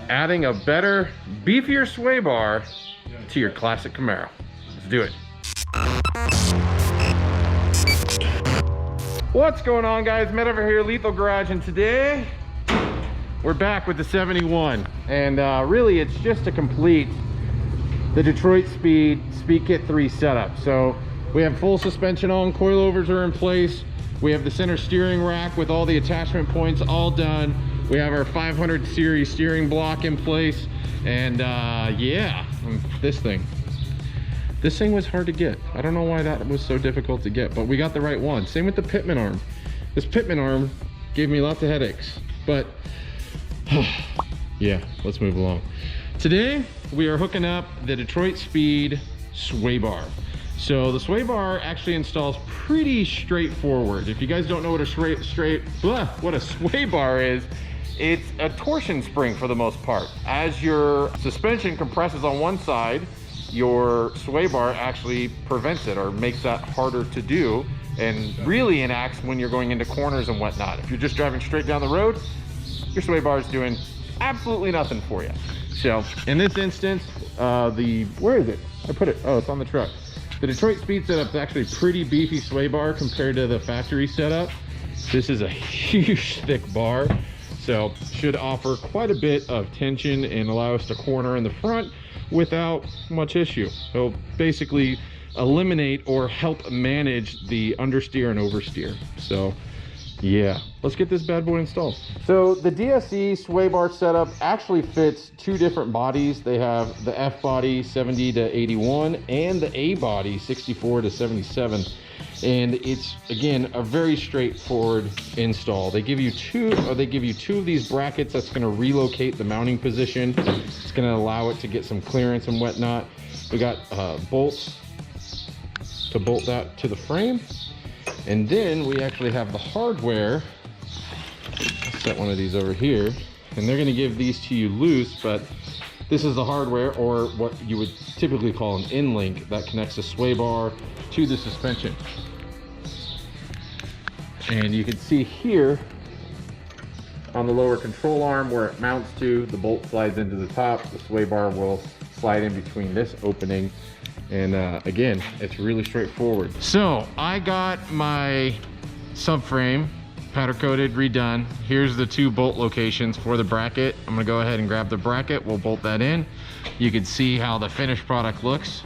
adding a better, beefier sway bar to your classic Camaro. Let's do it. What's going on, guys? Matt over here, Lethal Garage, and today we're back with the 71. And really, it's just to complete the Detroit Speed Kit 3 setup. So we have full suspension on, coilovers are in place. We have the center steering rack with all the attachment points all done. We have our 500 series steering block in place. And yeah, this thing was hard to get. I don't know why that was so difficult to get, but we got the right one. Same with the pitman arm. This pitman arm gave me lots of headaches, but yeah, let's move along. Today, we are hooking up the Detroit Speed sway bar. So the sway bar actually installs pretty straightforward. If you guys don't know what a sway bar is, it's a torsion spring for the most part. As your suspension compresses on one side, your sway bar actually prevents it or makes that harder to do, and really enacts when you're going into corners and whatnot. If you're just driving straight down the road, your sway bar is doing absolutely nothing for you. So in this instance, where is it? I put it, oh, it's on the truck. The Detroit Speed setup is actually pretty beefy sway bar compared to the factory setup. This is a huge thick bar, so should offer quite a bit of tension and allow us to corner in the front without much issue. It'll basically eliminate or help manage the understeer and oversteer. So yeah, let's get this bad boy installed. So the DSE sway bar setup actually fits two different bodies. They have the F body 70 to 81 and the A body 64 to 77. And it's, again, a very straightforward install. They give you two of these brackets that's going to relocate the mounting position. It's going to allow it to get some clearance and whatnot. We got bolts to bolt that to the frame. And then we actually have the hardware. I'll set one of these over here. And they're going to give these to you loose, but this is the hardware, or what you would typically call an in-link, that connects the sway bar to the suspension. And you can see here on the lower control arm where it mounts to, the bolt slides into the top. The sway bar will slide in between this opening. And again, it's really straightforward. So I got my subframe powder coated, redone. Here's the two bolt locations for the bracket. I'm gonna go ahead and grab the bracket. We'll bolt that in. You can see how the finished product looks.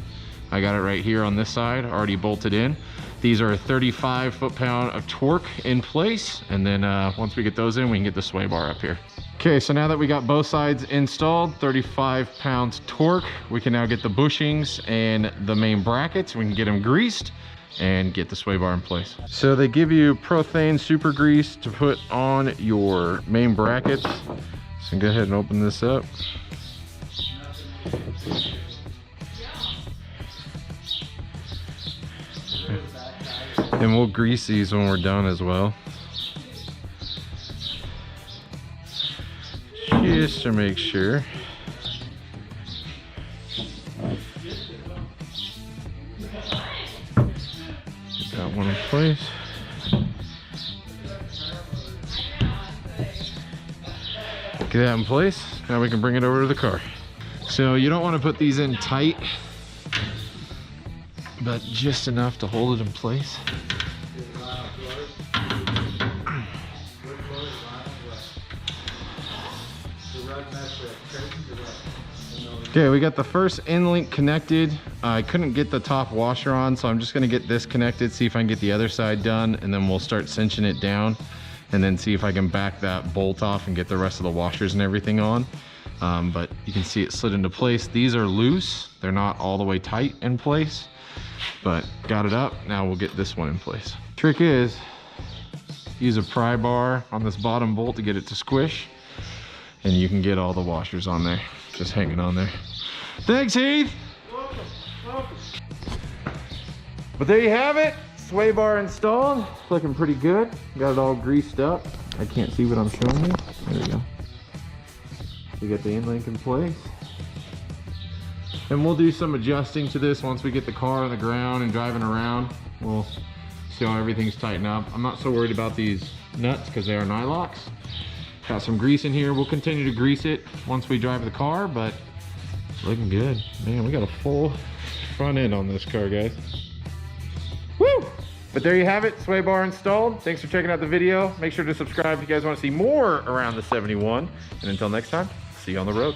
I got it right here on this side, already bolted in. These are 35 foot-pound of torque in place. And then once we get those in, we can get the sway bar up here. Okay, so now that we got both sides installed, 35 pounds torque, we can now get the bushings and the main brackets. We can get them greased and get the sway bar in place. So they give you Prothane super grease to put on your main brackets. So go ahead and open this up. And we'll grease these when we're done as well, just to make sure. Get that one in place. Get that in place. Now we can bring it over to the car. So you don't want to put these in tight, but just enough to hold it in place. Okay, we got the first in-link connected. I couldn't get the top washer on, so I'm just gonna get this connected, see if I can get the other side done, and then we'll start cinching it down, and then see if I can back that bolt off and get the rest of the washers and everything on. But you can see it slid into place. These are loose. They're not all the way tight in place, but got it up. Now we'll get this one in place. Trick is, use a pry bar on this bottom bolt to get it to squish, and you can get all the washers on there, just hanging on there. Thanks, Heath. Welcome, welcome. But there you have it, sway bar installed. Looking pretty good. Got it all greased up. I can't see what I'm showing you. There we go. We got the in-link in place. And we'll do some adjusting to this once we get the car on the ground and driving around. We'll see how everything's tightened up. I'm not so worried about these nuts because they are nylocks. Got some grease in here. We'll continue to grease it once we drive the car, but it's looking good. Man, we got a full front end on this car, guys. Woo! But there you have it, sway bar installed. Thanks for checking out the video. Make sure to subscribe if you guys want to see more around the 71. And until next time, see you on the road.